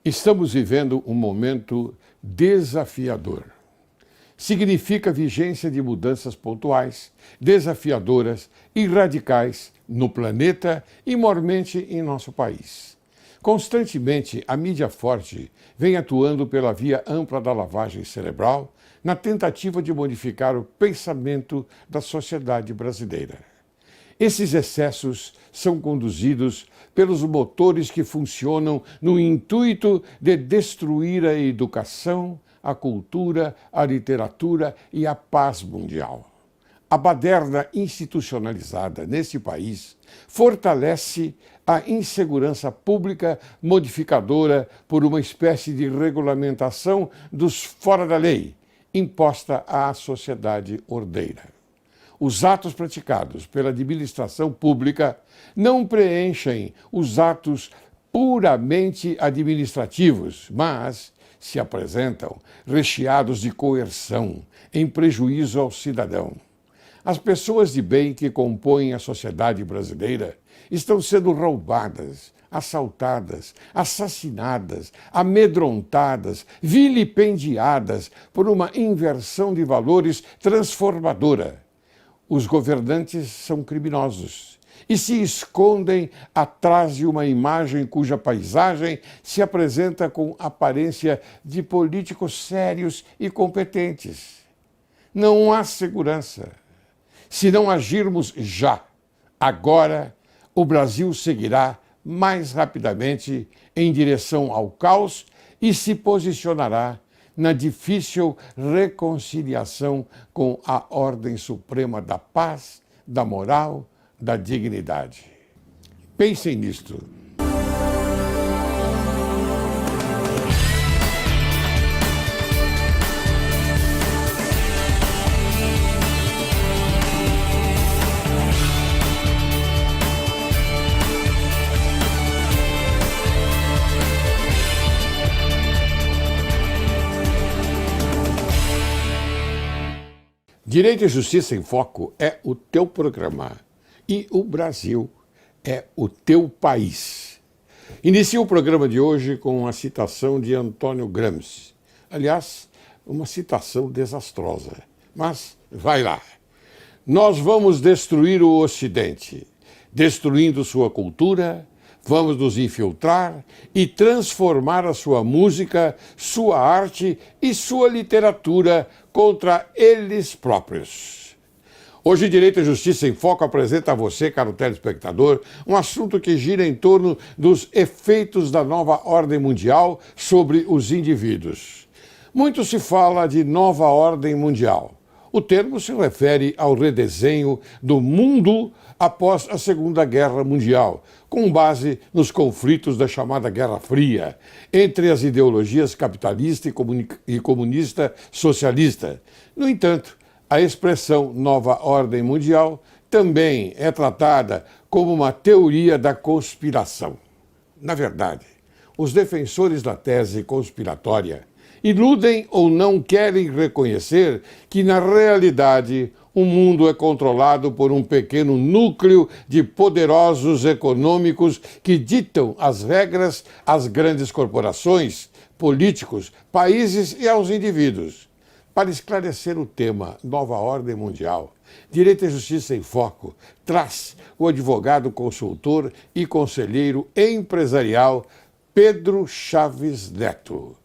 Estamos vivendo um momento desafiador. Significa vigência de mudanças pontuais, desafiadoras e radicais no planeta e mormente em nosso país. Constantemente, a mídia forte vem atuando pela via ampla da lavagem cerebral na tentativa de modificar o pensamento da sociedade brasileira. Esses excessos são conduzidos pelos motores que funcionam no intuito de destruir a educação, a cultura, a literatura e a paz mundial. A baderna institucionalizada nesse país fortalece a insegurança pública modificadora por uma espécie de regulamentação dos fora da lei, imposta à sociedade ordeira. Os atos praticados pela administração pública não preenchem os atos puramente administrativos, mas se apresentam recheados de coerção, em prejuízo ao cidadão. As pessoas de bem que compõem a sociedade brasileira estão sendo roubadas, assaltadas, assassinadas, amedrontadas, vilipendiadas por uma inversão de valores transformadora. Os governantes são criminosos e se escondem atrás de uma imagem cuja paisagem se apresenta com aparência de políticos sérios e competentes. Não há segurança. Se não agirmos já, agora, o Brasil seguirá mais rapidamente em direção ao caos e se posicionará na difícil reconciliação com a ordem suprema da paz, da moral, da dignidade. Pensem nisto. Direito e Justiça em Foco é o teu programa e o Brasil é o teu país. Inicio o programa de hoje com uma citação de Antônio Gramsci. Aliás, uma citação desastrosa, mas vai lá. Nós vamos destruir o Ocidente, destruindo sua cultura, vamos nos infiltrar e transformar a sua música, sua arte e sua literatura contra eles próprios. Hoje, Direito e Justiça em Foco apresenta a você, caro telespectador, um assunto que gira em torno dos efeitos da nova ordem mundial sobre os indivíduos. Muito se fala de nova ordem mundial. O termo se refere ao redesenho do mundo após a Segunda Guerra Mundial, com base nos conflitos da chamada Guerra Fria, entre as ideologias capitalista e comunista socialista. No entanto, a expressão nova ordem mundial também é tratada como uma teoria da conspiração. Na verdade, os defensores da tese conspiratória iludem ou não querem reconhecer que, na realidade, o mundo é controlado por um pequeno núcleo de poderosos econômicos que ditam as regras às grandes corporações, políticos, países e aos indivíduos. Para esclarecer o tema Nova Ordem Mundial, Direito e Justiça em Foco traz o advogado, consultor e conselheiro empresarial Pedro Chaves Neto.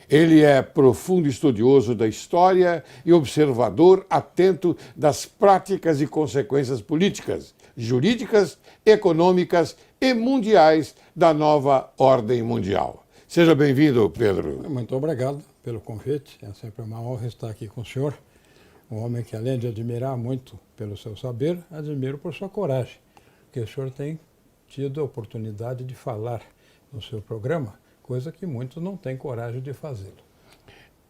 Ele é profundo estudioso da história e observador atento das práticas e consequências políticas, jurídicas, econômicas e mundiais da nova ordem mundial. Seja bem-vindo, Pedro. Muito obrigado pelo convite. É sempre uma honra estar aqui com o senhor. Um homem que, além de admirar muito pelo seu saber, admiro por sua coragem, porque o senhor tem tido a oportunidade de falar no seu programa, coisa que muitos não têm coragem de fazê-lo.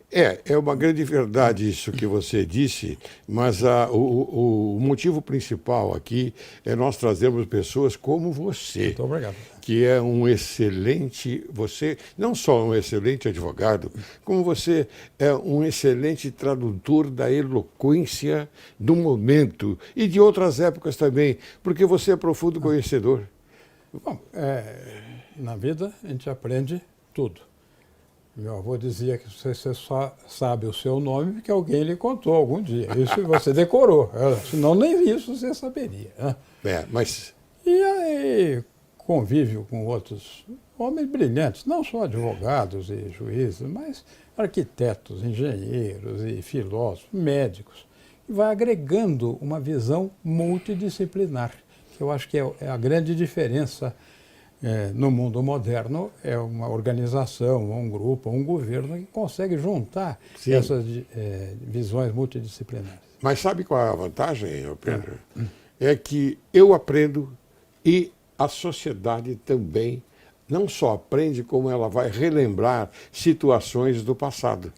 É uma grande verdade isso que você disse, mas o motivo principal aqui é nós trazermos pessoas como você. Muito obrigado. Que é um excelente, você não só um excelente advogado, como você é um excelente tradutor da eloquência do momento e de outras épocas também, porque você é profundo conhecedor. Bom, na vida a gente aprende tudo. Meu avô dizia que você só sabe o seu nome porque alguém lhe contou algum dia. Isso você decorou. Senão nem isso você saberia. Né? Mas... E aí convívio com outros homens brilhantes, não só advogados e juízes, mas arquitetos, engenheiros e filósofos, médicos. E vai agregando uma visão multidisciplinar, que eu acho que é a grande diferença no mundo moderno, é uma organização, um grupo, um governo que consegue juntar essas visões multidisciplinares. Mas sabe qual é a vantagem, Pedro? É que eu aprendo e a sociedade também não só aprende, como ela vai relembrar situações do passado,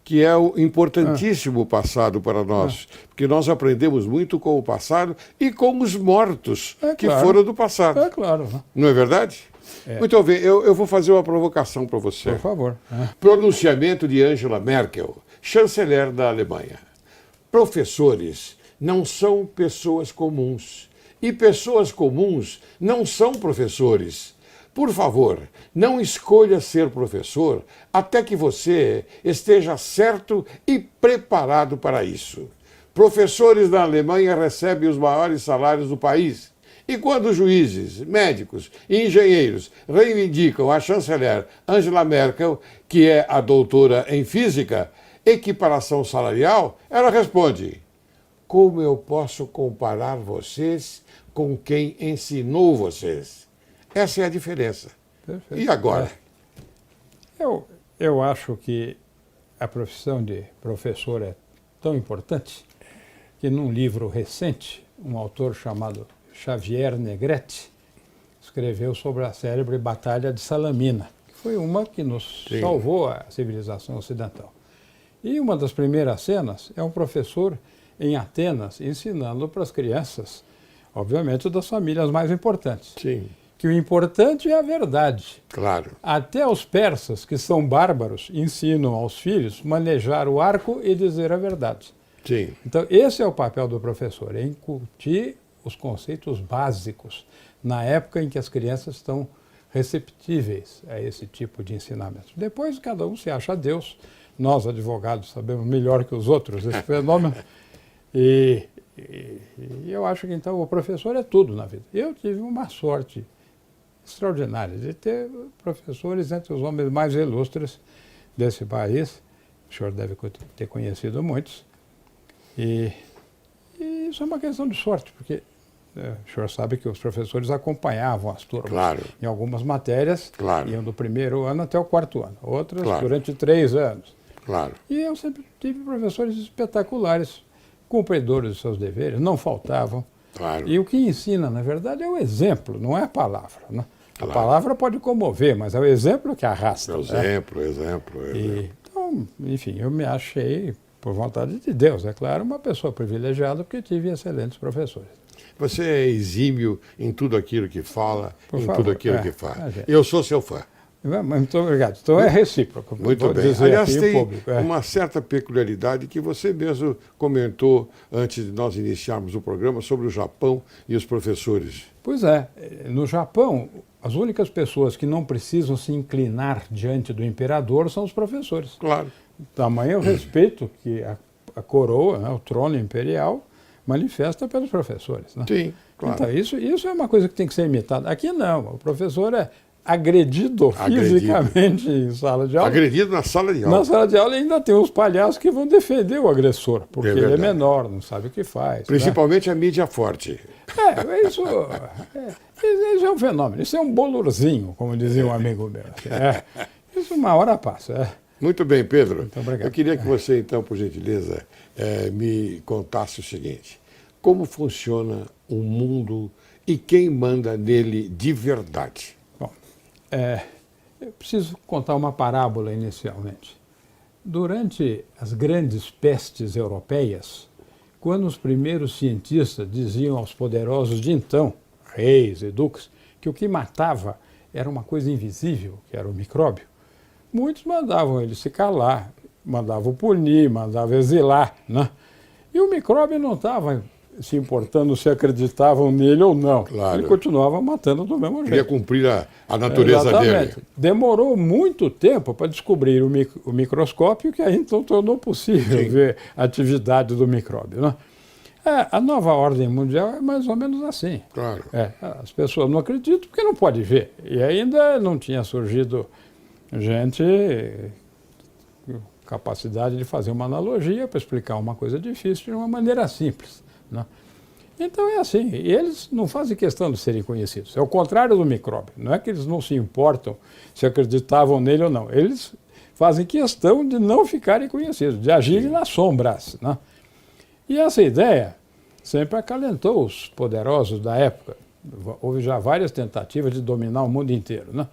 que é o importantíssimo passado para nós, porque nós aprendemos muito com o passado e com os mortos que foram do passado. É claro. Não é verdade? Muito bem, eu vou fazer uma provocação para você. Por favor. Pronunciamento de Angela Merkel, chanceler da Alemanha. Professores não são pessoas comuns e pessoas comuns não são professores. Por favor, não escolha ser professor até que você esteja certo e preparado para isso. Professores na Alemanha recebem os maiores salários do país. E quando juízes, médicos e engenheiros reivindicam a chanceler Angela Merkel, que é a doutora em física, equiparação salarial, ela responde: como eu posso comparar vocês com quem ensinou vocês? Essa é a diferença. Perfeito. E agora? Eu acho que a profissão de professor é tão importante que num livro recente, um autor chamado Xavier Negrete escreveu sobre a célebre Batalha de Salamina, que foi uma que nos salvou a civilização ocidental. E uma das primeiras cenas é um professor em Atenas ensinando para as crianças, obviamente das famílias mais importantes. Sim. Que o importante é a verdade. Claro. Até os persas, que são bárbaros, ensinam aos filhos manejar o arco e dizer a verdade. Sim. Então, esse é o papel do professor, é incutir os conceitos básicos na época em que as crianças estão receptíveis a esse tipo de ensinamento. Depois, cada um se acha Deus. Nós, advogados, sabemos melhor que os outros esse fenômeno. E eu acho que, então, o professor é tudo na vida. Eu tive uma sorte extraordinária de ter professores entre os homens mais ilustres desse país. O senhor deve ter conhecido muitos. E isso é uma questão de sorte, porque o senhor sabe que os professores acompanhavam as turmas. Claro. Em algumas matérias, iam do primeiro ano até o quarto ano. Outras durante 3 anos. Claro. E eu sempre tive professores espetaculares, cumpridores dos seus deveres, não faltavam. Claro. E o que ensina, na verdade, é o exemplo, não é a palavra. Né? Claro. A palavra pode comover, mas é o exemplo que arrasta. Exemplo. Então, enfim, eu me achei, por vontade de Deus, é claro, uma pessoa privilegiada porque tive excelentes professores. Você é exímio em tudo aquilo que fala, tudo aquilo que faz. Eu sou seu fã. Muito obrigado. Então é recíproco. Muito bem. Aliás, tem uma certa peculiaridade que você mesmo comentou antes de nós iniciarmos o programa sobre o Japão e os professores. Pois é. No Japão, as únicas pessoas que não precisam se inclinar diante do imperador são os professores. Claro. Tamanho respeito que a coroa, né, o trono imperial, manifesta pelos professores. Né? Sim, claro. Então, isso é uma coisa que tem que ser imitada. Aqui não. O professor é agredido fisicamente em sala de aula. Agredido na sala de aula. Na sala de aula ainda tem os palhaços que vão defender o agressor, porque ele é menor, não sabe o que faz. Principalmente a mídia forte. Isso é um fenômeno, isso é um bolorzinho, como dizia um amigo meu. Isso uma hora passa. Muito bem, Pedro. Muito obrigado. Eu queria que você, então, por gentileza, me contasse o seguinte: como funciona o mundo e quem manda nele de verdade? Eu preciso contar uma parábola inicialmente. Durante as grandes pestes europeias, quando os primeiros cientistas diziam aos poderosos de então, reis e duques, que o que matava era uma coisa invisível, que era o micróbio, muitos mandavam ele se calar, mandavam punir, mandavam exilar, né? E o micróbio não estava se importando se acreditavam nele ou não. Claro. Ele continuava matando do mesmo jeito. Queria cumprir a natureza dele. Demorou muito tempo para descobrir o microscópio, que aí então tornou possível ver a atividade do micróbio, né? A nova ordem mundial é mais ou menos assim. Claro. As pessoas não acreditam porque não pode ver. E ainda não tinha surgido gente com capacidade de fazer uma analogia para explicar uma coisa difícil de uma maneira simples, né? Então é assim, e eles não fazem questão de serem conhecidos. É o contrário do micróbio. Não é que eles não se importam se acreditavam nele ou não. Eles fazem questão de não ficarem conhecidos, de agirem nas sombras, né? E essa ideia sempre acalentou os poderosos da época. Houve já várias tentativas de dominar o mundo inteiro, né?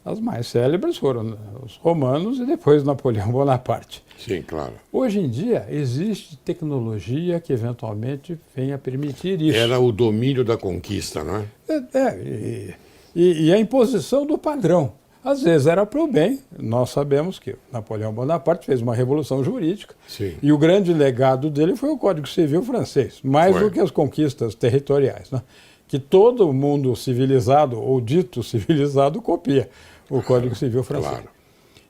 As mais célebres foram os romanos e depois Napoleão Bonaparte. Sim, claro. Hoje em dia existe tecnologia que eventualmente venha permitir isso. Era o domínio da conquista, não é? E a imposição do padrão. Às vezes era para o bem. Nós sabemos que Napoleão Bonaparte fez uma revolução jurídica. Sim. E o grande legado dele foi o Código Civil francês, mais do que as conquistas territoriais, né? Que todo mundo civilizado, ou dito civilizado, copia o Código Civil francês. Claro.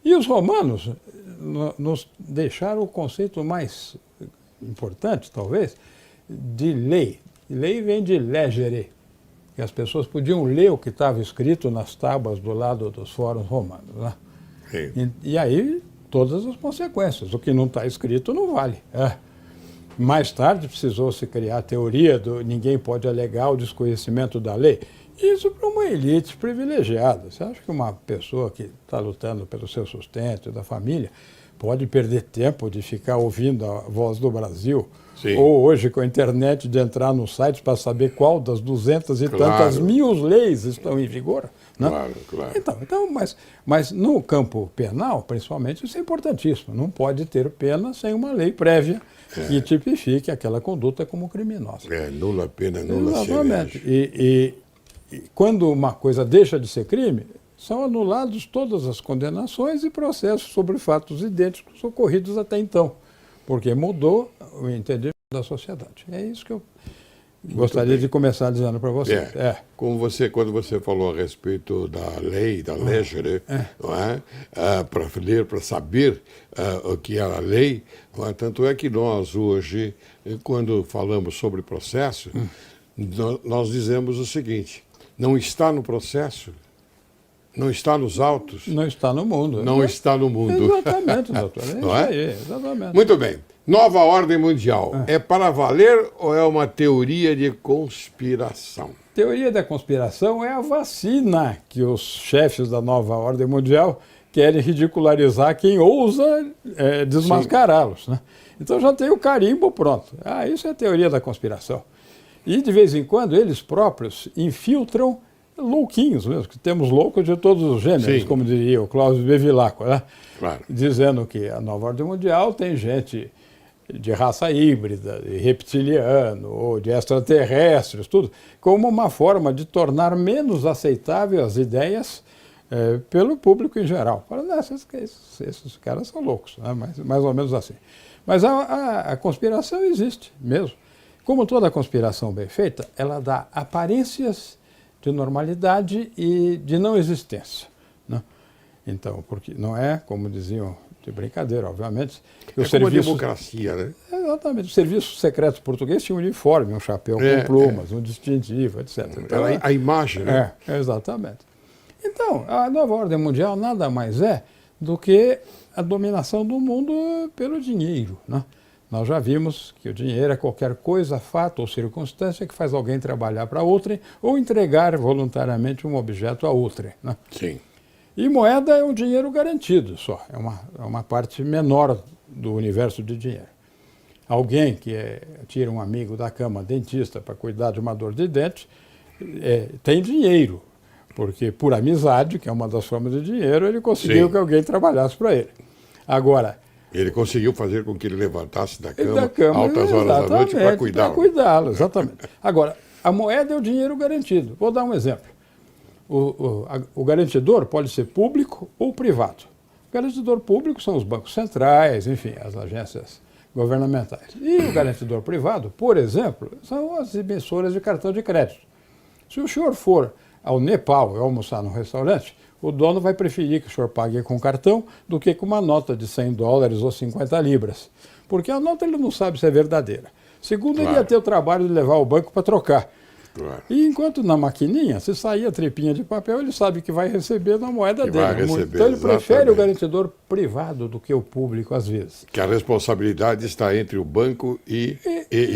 E os romanos nos deixaram o conceito mais importante, talvez, de lei. Lei vem de legere, que as pessoas podiam ler o que estava escrito nas tábuas do lado dos fóruns romanos, né? E aí, todas as consequências. O que não está escrito não vale. Mais tarde precisou-se criar a teoria do ninguém pode alegar o desconhecimento da lei. Isso para uma elite privilegiada. Você acha que uma pessoa que está lutando pelo seu sustento e da família pode perder tempo de ficar ouvindo a Voz do Brasil? Sim. Ou hoje com a internet de entrar no site para saber qual das 200 e tantas mil leis estão em vigor? Né? Claro, claro. Então, mas no campo penal, principalmente, isso é importantíssimo. Não pode ter pena sem uma lei prévia que tipifique aquela conduta como criminosa. Nula pena, nula Exatamente. cereja. E quando uma coisa deixa de ser crime, são anulados todas as condenações e processos sobre fatos idênticos ocorridos até então, porque mudou o entendimento da sociedade. É isso que eu gostaria de começar dizendo para você. Quando você falou a respeito da lei, da legere, não é? Para ler, para saber o que é a lei, não é? Tanto é que nós hoje, quando falamos sobre processo, nós dizemos o seguinte: não está no processo, não está nos autos. Não está no mundo. Não está no mundo. Exatamente, doutor. É isso aí, exatamente. Muito bem. Nova ordem mundial. É para valer ou é uma teoria de conspiração? Teoria da conspiração é a vacina que os chefes da nova ordem mundial querem ridicularizar quem ousa desmascará-los, né? Então já tem o carimbo pronto. Isso é a teoria da conspiração. E de vez em quando eles próprios infiltram louquinhos mesmo, que temos loucos de todos os gêneros, como diria o Cláudio Bevilacqua, né? Claro. Dizendo que a nova ordem mundial tem gente de raça híbrida, de reptiliano ou de extraterrestres, tudo, como uma forma de tornar menos aceitáveis as ideias pelo público em geral. Fala, não, esses caras são loucos, né? Mais ou menos assim. Mas a conspiração existe mesmo. Como toda conspiração bem feita, ela dá aparências de normalidade e de não existência, né? Então, porque não é, como diziam de brincadeira, obviamente. Como a democracia, né? Exatamente. O serviço secreto português tinha um uniforme, um chapéu com plumas, um distintivo, etc. Então, a imagem, né? Exatamente. Então, a nova ordem mundial nada mais é do que a dominação do mundo pelo dinheiro, né? Nós já vimos que o dinheiro é qualquer coisa, fato ou circunstância que faz alguém trabalhar para outrem ou entregar voluntariamente um objeto a outrem, né? Sim. E moeda é um dinheiro garantido só, é uma parte menor do universo de dinheiro. Alguém que tira um amigo da cama, dentista, para cuidar de uma dor de dente, tem dinheiro, porque por amizade, que é uma das formas de dinheiro, ele conseguiu que alguém trabalhasse para ele. Agora, ele conseguiu fazer com que ele levantasse da cama altas horas da noite para cuidá-lo. Para cuidá-lo, exatamente. Agora, a moeda é o dinheiro garantido. Vou dar um exemplo. O garantidor pode ser público ou privado. O garantidor público são os bancos centrais, enfim, as agências governamentais. E o garantidor privado, por exemplo, são as emissoras de cartão de crédito. Se o senhor for ao Nepal e almoçar no restaurante, o dono vai preferir que o senhor pague com cartão do que com uma nota de $100 ou 50 libras. Porque a nota ele não sabe se é verdadeira. Segundo, ele ia ter o trabalho de levar ao banco para trocar. Claro. E enquanto na maquininha, se sair a trepinha de papel, ele sabe que vai receber na moeda dele. Então ele prefere o garantidor privado do que o público, às vezes. Que a responsabilidade está entre o banco e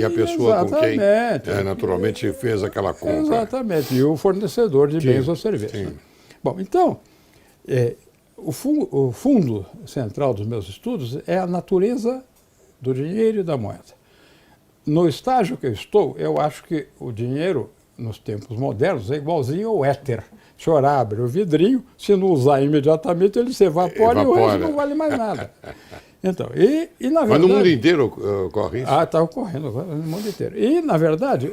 a pessoa com quem naturalmente fez aquela compra. Exatamente, e o fornecedor de bens ou serviços. Sim. Bom, então, o fundo central dos meus estudos é a natureza do dinheiro e da moeda. No estágio que eu estou, eu acho que o dinheiro, nos tempos modernos, é igualzinho ao éter. O senhor abre o vidrinho, se não usar imediatamente, ele se evapora. E o resto não vale mais nada. Então, na verdade... Mas no mundo inteiro ocorre isso? Está ocorrendo no mundo inteiro. E, na verdade,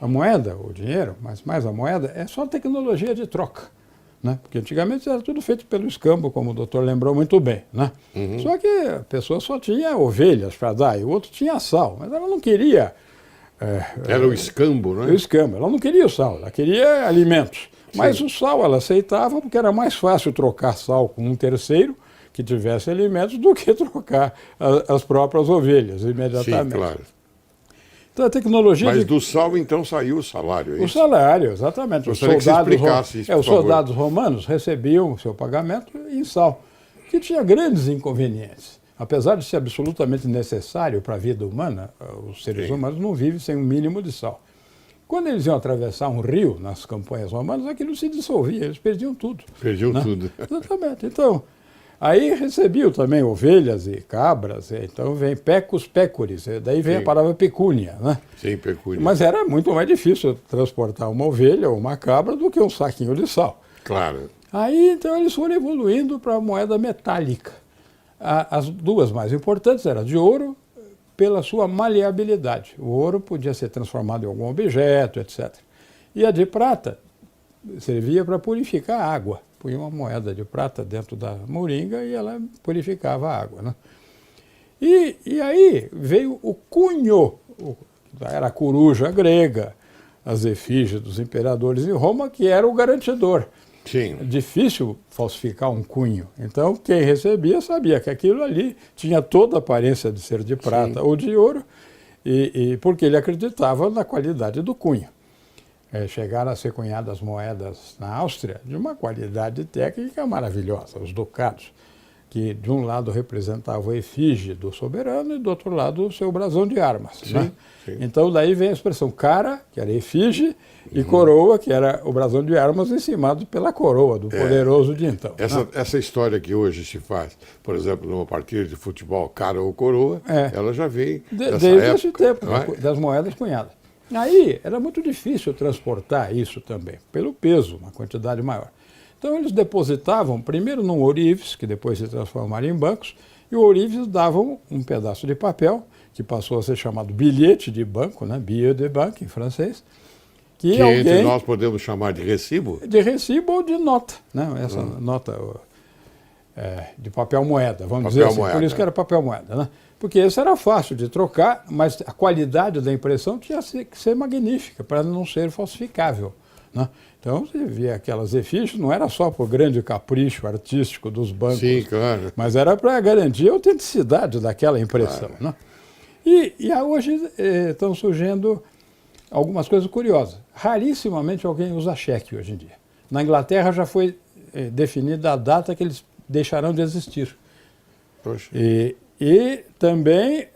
a moeda, o dinheiro, mas mais a moeda, é só tecnologia de troca. Né? Porque antigamente era tudo feito pelo escambo, como o doutor lembrou muito bem. Né? Uhum. Só que a pessoa só tinha ovelhas para dar e o outro tinha sal, mas ela não queria... era o escambo, não é? O escambo. Ela não queria o sal, ela queria alimentos. Mas sim, o sal ela aceitava porque era mais fácil trocar sal com um terceiro que tivesse alimentos do que trocar as próprias ovelhas imediatamente. Sim, claro. Então a tecnologia... Mas do sal, então, saiu o salário, é isso? O salário, exatamente. Gostaria que você explicasse isso, os soldados romanos recebiam o seu pagamento em sal, que tinha grandes inconvenientes. Apesar de ser absolutamente necessário para a vida humana, os seres humanos não vivem sem um mínimo de sal. Quando eles iam atravessar um rio nas campanhas romanas, aquilo se dissolvia, eles perdiam tudo. Perdiam tudo. Exatamente. Então, aí recebiam também ovelhas e cabras, então vem pecus pecuris, daí vem a palavra pecúnia, né? Sim, pecúnia. Mas era muito mais difícil transportar uma ovelha ou uma cabra do que um saquinho de sal. Claro. Aí, então, eles foram evoluindo para a moeda metálica. As duas mais importantes eram de ouro, pela sua maleabilidade. O ouro podia ser transformado em algum objeto, etc. E a de prata servia para purificar a água. Punha uma moeda de prata dentro da moringa e ela purificava a água. Né? E aí veio o cunho, era a coruja grega, as efígies dos imperadores em Roma, que era o garantidor. Sim. É difícil falsificar um cunho. Então, quem recebia sabia que aquilo ali tinha toda a aparência de ser de prata ou de ouro, porque ele acreditava na qualidade do cunho. Chegaram a ser cunhadas moedas na Áustria de uma qualidade técnica maravilhosa, os ducados, que de um lado representavam a efígie do soberano e do outro lado o seu brasão de armas. Sim, né? sim. Então daí vem a expressão cara, que era efígie, e coroa, que era o brasão de armas encimado pela coroa do poderoso de então. Essa história que hoje se faz, por exemplo, numa partida de futebol, cara ou coroa, ela já vem desde esse tempo, das moedas cunhadas. Aí era muito difícil transportar isso também, pelo peso, uma quantidade maior. Então eles depositavam primeiro num ourives, que depois se transformaram em bancos, e o ourives davam um pedaço de papel, que passou a ser chamado bilhete de banco, né? Billet de banque em francês, que entre nós podemos chamar de recibo? De recibo ou de nota, né? Essa nota de papel moeda, vamos dizer assim, moeda. Por isso que era papel moeda, né? Porque esse era fácil de trocar, mas a qualidade da impressão tinha que ser magnífica, para não ser falsificável. Né? Então, você via aquelas efígies, não era só por grande capricho artístico dos bancos, sim, claro, mas era para garantir a autenticidade daquela impressão. Claro. Né? E hoje estão surgindo algumas coisas curiosas. Rarissimamente alguém usa cheque hoje em dia. Na Inglaterra já foi definida a data que eles deixarão de existir. Poxa. E também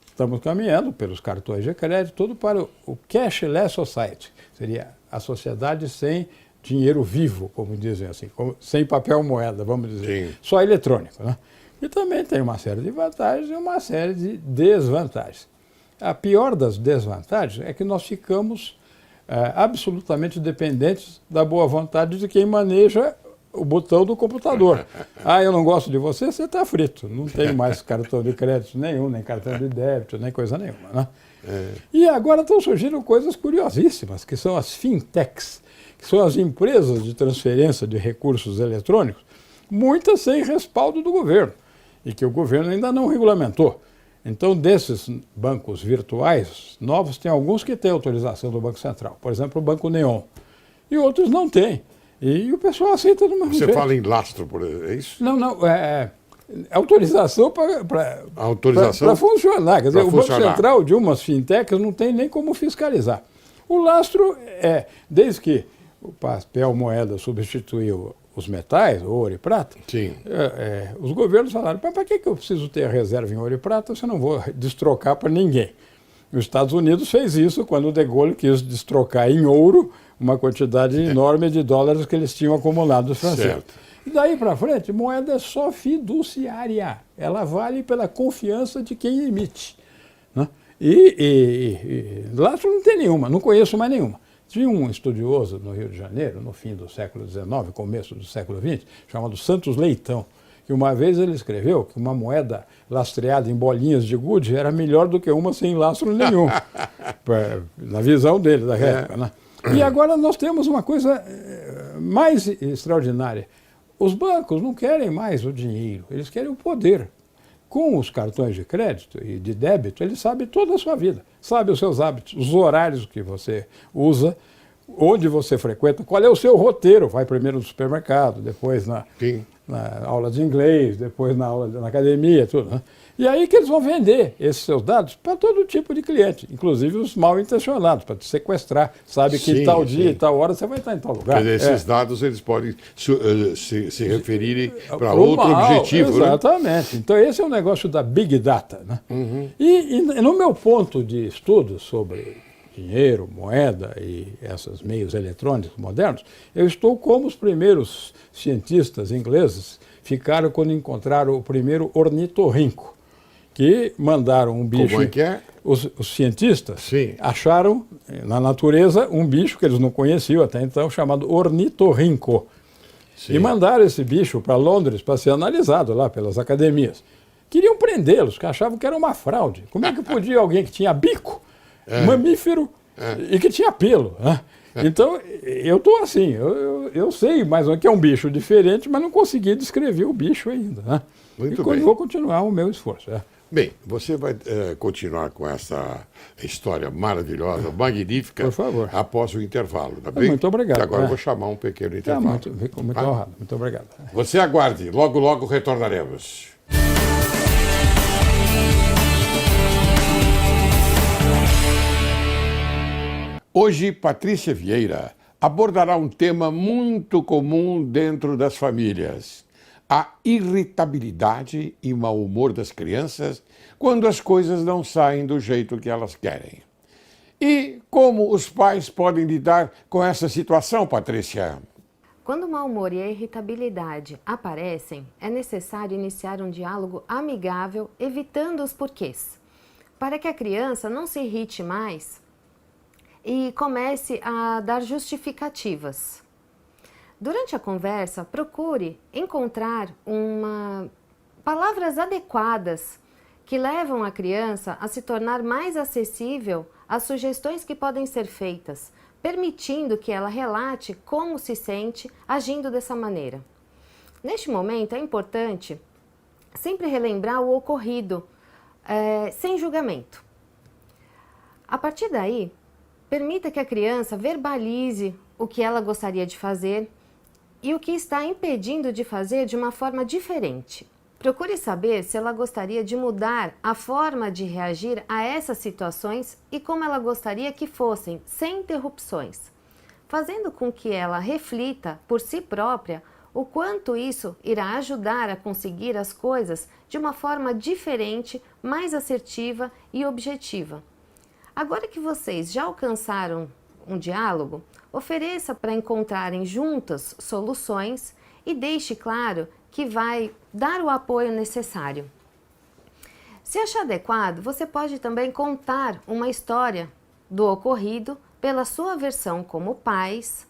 estamos caminhando pelos cartões de crédito todo para o cashless society, seria a sociedade sem dinheiro vivo, como dizem assim, sem papel moeda, vamos dizer, sim, só eletrônico. Né? E também tem uma série de vantagens e uma série de desvantagens. A pior das desvantagens é que nós ficamos absolutamente dependentes da boa vontade de quem maneja o botão do computador. Eu não gosto de você, você está frito. Não tem mais cartão de crédito nenhum, nem cartão de débito, nem coisa nenhuma. Né? E agora estão surgindo coisas curiosíssimas, que são as fintechs, que são as empresas de transferência de recursos eletrônicos, muitas sem respaldo do governo. e que o governo ainda não regulamentou. Então, desses bancos virtuais novos, tem alguns que têm autorização do Banco Central. Por exemplo, o Banco Neon. E outros não têm. E o pessoal aceita do mesmo jeito. Você fala em lastro, por exemplo, é isso? Não, autorização para funcionar. Quer dizer, o Banco Central de umas fintechs não tem nem como fiscalizar. O lastro desde que o papel moeda substituiu os metais, ouro e prata, sim. Os governos falaram, para que eu preciso ter reserva em ouro e prata se eu não vou destrocar para ninguém? Os Estados Unidos fez isso quando o De Gaulle quis destrocar em ouro uma quantidade enorme de dólares que eles tinham acumulado dos franceses. Certo. E daí para frente, moeda é só fiduciária. Ela vale pela confiança de quem emite. Né? E lastro não tem nenhuma, não conheço mais nenhuma. Tinha um estudioso no Rio de Janeiro, no fim do século XIX, começo do século XX, chamado Santos Leitão, que uma vez ele escreveu que uma moeda lastreada em bolinhas de gude era melhor do que uma sem lastro nenhum, na visão dele da época. Né? E agora nós temos uma coisa mais extraordinária. Os bancos não querem mais o dinheiro, eles querem o poder. Com os cartões de crédito e de débito, ele sabe toda a sua vida, sabe os seus hábitos, os horários que você usa, onde você frequenta, qual é o seu roteiro. Vai primeiro no supermercado, depois na aula de inglês, depois na aula na academia, tudo. Né? E aí que eles vão vender esses seus dados para todo tipo de cliente, inclusive os mal intencionados, para te sequestrar. Sabe que tal dia e tal hora você vai estar em tal lugar. Quer dizer, esses dados eles podem se referirem para outro objetivo. Exatamente. Né? Então esse é o negócio da Big Data. Né? Uhum. E no meu ponto de estudo sobre dinheiro, moeda e esses meios eletrônicos modernos, eu estou como os primeiros cientistas ingleses ficaram quando encontraram o primeiro ornitorrinco, que mandaram um bicho... Como é que é? Os cientistas Sim. acharam na natureza um bicho que eles não conheciam até então, chamado ornitorrinco. Sim. E mandaram esse bicho para Londres para ser analisado lá pelas academias. Queriam prendê-los, que achavam que era uma fraude. Como é que podia alguém que tinha bico, mamífero e que tinha pelo? Né? Então, eu estou assim, eu sei mais ou menos que é um bicho diferente, mas não consegui descrever o bicho ainda. Né? Muito bem. Vou continuar o meu esforço. Bem, você vai continuar com essa história maravilhosa, magnífica, por favor, após o intervalo, tá bem? Muito obrigado. E agora eu vou chamar um pequeno intervalo. Muito honrado, muito obrigado. Você aguarde, logo, logo retornaremos. Hoje, Patrícia Vieira abordará um tema muito comum dentro das famílias: a irritabilidade e mau humor das crianças quando as coisas não saem do jeito que elas querem. E como os pais podem lidar com essa situação, Patrícia? Quando o mau humor e a irritabilidade aparecem, é necessário iniciar um diálogo amigável, evitando os porquês, para que a criança não se irrite mais e comece a dar justificativas. Durante a conversa, procure encontrar palavras adequadas que levam a criança a se tornar mais acessível às sugestões que podem ser feitas, permitindo que ela relate como se sente agindo dessa maneira. Neste momento, é importante sempre relembrar o ocorrido, sem julgamento. A partir daí, permita que a criança verbalize o que ela gostaria de fazer e o que está impedindo de fazer de uma forma diferente. Procure saber se ela gostaria de mudar a forma de reagir a essas situações e como ela gostaria que fossem, sem interrupções, fazendo com que ela reflita por si própria o quanto isso irá ajudar a conseguir as coisas de uma forma diferente, mais assertiva e objetiva. Agora que vocês já alcançaram um diálogo, ofereça para encontrarem juntas soluções e deixe claro que vai dar o apoio necessário. Se achar adequado, você pode também contar uma história do ocorrido pela sua versão como pais,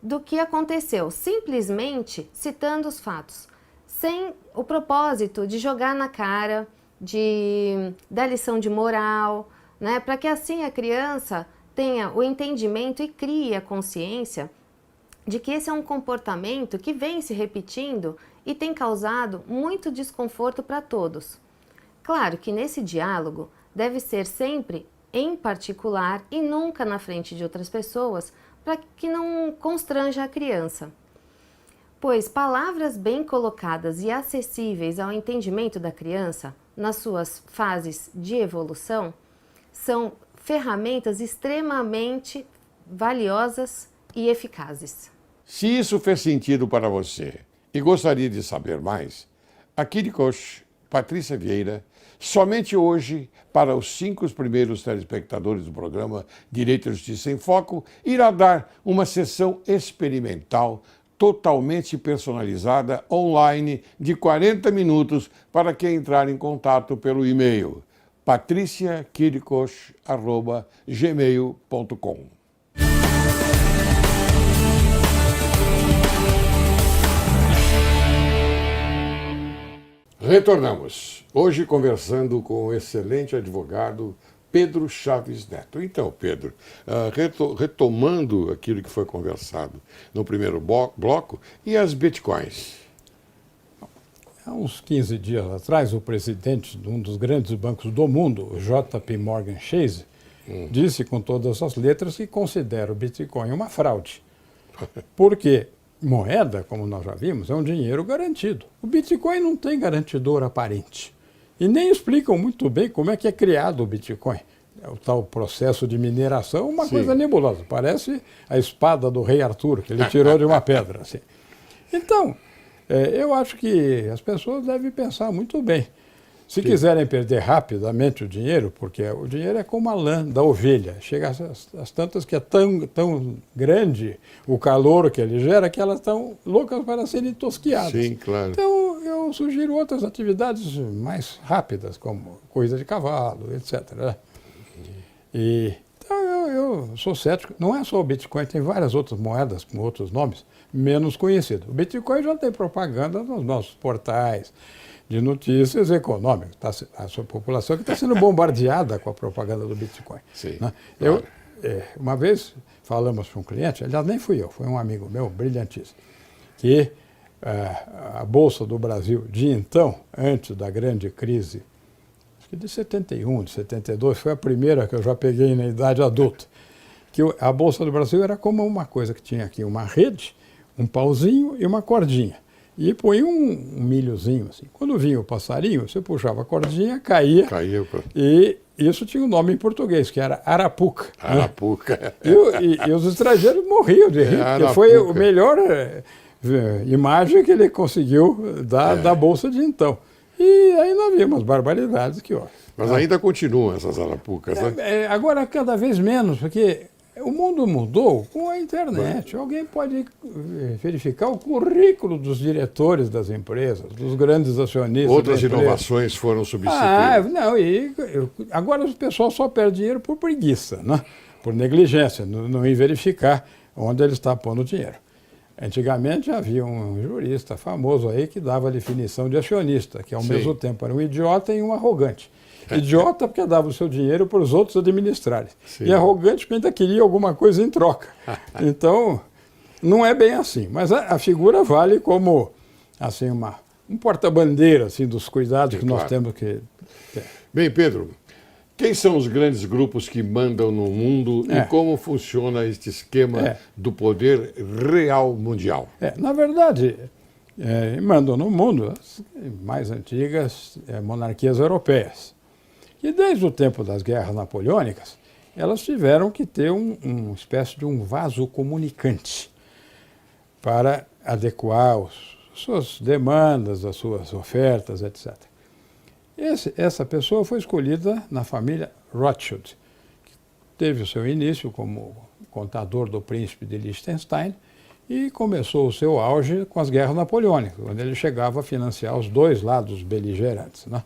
do que aconteceu, simplesmente citando os fatos, sem o propósito de jogar na cara, de dar lição de moral, né, para que assim a criança tenha o entendimento e crie a consciência de que esse é um comportamento que vem se repetindo e tem causado muito desconforto para todos. Claro que nesse diálogo deve ser sempre em particular e nunca na frente de outras pessoas, para que não constranja a criança. Pois palavras bem colocadas e acessíveis ao entendimento da criança, nas suas fases de evolução, são ferramentas extremamente valiosas e eficazes. Se isso fez sentido para você e gostaria de saber mais, aqui de Coach, Patrícia Vieira, somente hoje, para os 5 primeiros telespectadores do programa Direito e Justiça em Foco, irá dar uma sessão experimental totalmente personalizada online de 40 minutos para quem entrar em contato pelo e-mail patriciaquiricoch@gmail.com. Retornamos, hoje conversando com o excelente advogado Pedro Chaves Neto. Então, Pedro, retomando aquilo que foi conversado no primeiro bloco, e as bitcoins? Há uns 15 dias atrás, o presidente de um dos grandes bancos do mundo, o JP Morgan Chase, disse com todas as letras que considera o Bitcoin uma fraude. Porque moeda, como nós já vimos, é um dinheiro garantido. O Bitcoin não tem garantidor aparente. E nem explicam muito bem como é que é criado o Bitcoin. É o tal processo de mineração, uma coisa nebulosa. Parece a espada do rei Arthur, que ele tirou de uma pedra. Assim. Então, eu acho que as pessoas devem pensar muito bem. Se quiserem perder rapidamente o dinheiro, porque o dinheiro é como a lã da ovelha, chega às tantas que é tão grande o calor que ele gera, que elas estão loucas para serem tosquiadas. Sim, claro. Então, eu sugiro outras atividades mais rápidas, como corrida de cavalo, etc. Né? Então, eu sou cético. Não é só o Bitcoin, tem várias outras moedas com outros nomes menos conhecidos. O Bitcoin já tem propaganda nos nossos portais de notícias econômicas. A sua população que está sendo bombardeada com a propaganda do Bitcoin. Sim, né? claro. Uma vez falamos para um cliente, aliás, nem fui eu, foi um amigo meu, brilhantíssimo, que a Bolsa do Brasil de então, antes da grande crise, acho que de 71, de 72, foi a primeira que eu já peguei na idade adulta, que a Bolsa do Brasil era como uma coisa que tinha aqui uma rede, um pauzinho e uma cordinha. E põe um milhozinho assim. Quando vinha o passarinho, você puxava a cordinha, caía. E isso tinha um nome em português, que era arapuca. Arapuca. Né? E os estrangeiros morriam de rir, porque foi a melhor imagem que ele conseguiu dar da Bolsa de então. E aí nós vimos as barbaridades que houve. Mas ainda continuam essas arapucas, né? Agora cada vez menos, porque o mundo mudou com a internet. Alguém pode verificar o currículo dos diretores das empresas, dos grandes acionistas. Outras inovações foram substituídas. Agora o pessoal só perde dinheiro por preguiça, né? Por negligência, não ir verificar onde ele está pondo o dinheiro. Antigamente havia um jurista famoso aí que dava a definição de acionista, que ao mesmo tempo era um idiota e um arrogante. Idiota porque dava o seu dinheiro para os outros administrarem. Sim. E arrogante porque ainda queria alguma coisa em troca. Então, não é bem assim. Mas a figura vale como assim, um porta-bandeira assim, dos cuidados que nós temos que ter. Bem, Pedro, quem são os grandes grupos que mandam no mundo e como funciona este esquema do poder real mundial? Na verdade, mandam no mundo as mais antigas monarquias europeias. E desde o tempo das guerras napoleônicas, elas tiveram que ter uma espécie de um vaso comunicante para adequar as suas demandas, as suas ofertas, etc. Essa pessoa foi escolhida na família Rothschild, que teve o seu início como contador do príncipe de Liechtenstein e começou o seu auge com as guerras napoleônicas, quando ele chegava a financiar os dois lados beligerantes, né?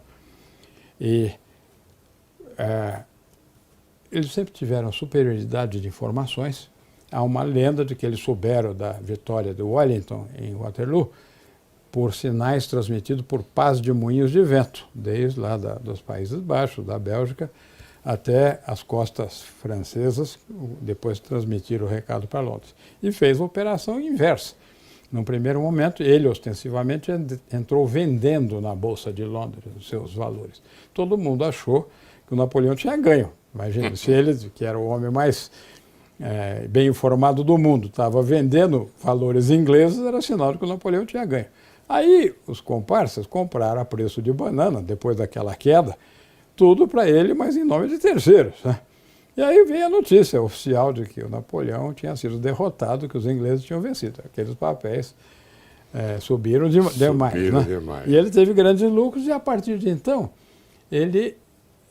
Eles sempre tiveram superioridade de informações. Há uma lenda de que eles souberam da vitória de Wellington em Waterloo por sinais transmitidos por pás de moinhos de vento, desde lá dos Países Baixos, da Bélgica, até as costas francesas, depois transmitiram o recado para Londres. E fez a operação inversa. Num primeiro momento, ele ostensivamente entrou vendendo na Bolsa de Londres os seus valores. Todo mundo achou que o Napoleão tinha ganho. Imagina, se ele, que era o homem mais bem informado do mundo, estava vendendo valores ingleses, era sinal de que o Napoleão tinha ganho. Aí os comparsas compraram a preço de banana, depois daquela queda, tudo para ele, mas em nome de terceiros, né? E aí veio a notícia oficial de que o Napoleão tinha sido derrotado, que os ingleses tinham vencido. Aqueles papéis subiram demais, né? E ele teve grandes lucros e, a partir de então, ele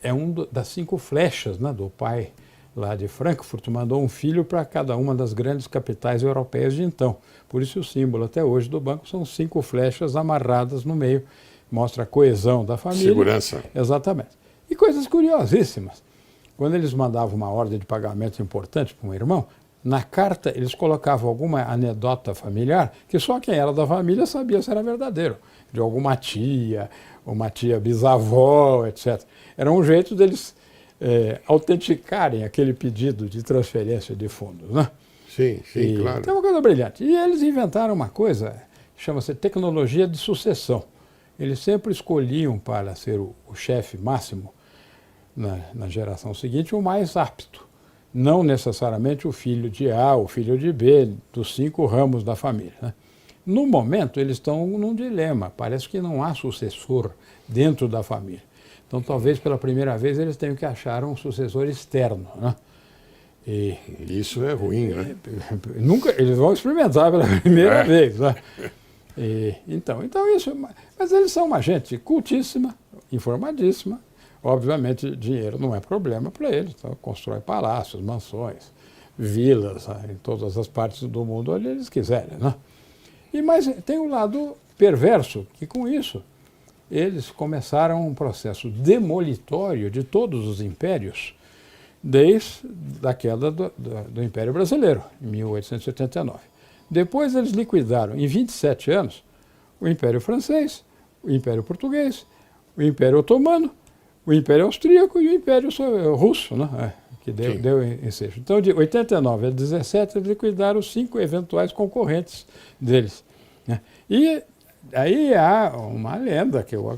é das 5 flechas, né, do pai lá de Frankfurt, mandou um filho para cada uma das grandes capitais europeias de então. Por isso o símbolo até hoje do banco são 5 flechas amarradas no meio. Mostra a coesão da família. Segurança. Exatamente. E coisas curiosíssimas. Quando eles mandavam uma ordem de pagamento importante para um irmão, na carta eles colocavam alguma anedota familiar que só quem era da família sabia se era verdadeiro. De alguma tia, uma tia bisavó, etc. Era um jeito deles autenticarem aquele pedido de transferência de fundos, né? Sim, sim, claro. É uma coisa brilhante. E eles inventaram uma coisa que chama-se tecnologia de sucessão. Eles sempre escolhiam para ser o chefe máximo na geração seguinte o mais apto. Não necessariamente o filho de A, o filho de B, dos 5 ramos da família, né? No momento, eles estão num dilema. Parece que não há sucessor dentro da família. Então, talvez, pela primeira vez, eles tenham que achar um sucessor externo, né? E isso é ruim, né? Nunca, eles vão experimentar pela primeira vez, né? Então isso... Mas eles são uma gente cultíssima, informadíssima. Obviamente, dinheiro não é problema para eles. Então, constrói palácios, mansões, vilas, né, em todas as partes do mundo onde eles quiserem, né? Mas tem um lado perverso, que com isso eles começaram um processo demolitório de todos os impérios, desde a queda do Império Brasileiro, em 1889. Depois eles liquidaram, em 27 anos, o Império Francês, o Império Português, o Império Otomano, o Império Austríaco e o Império Russo, né? Que deu ensejo. Então, de 89 a 17, eles liquidaram os 5 eventuais concorrentes deles, né? E aí há uma lenda que eu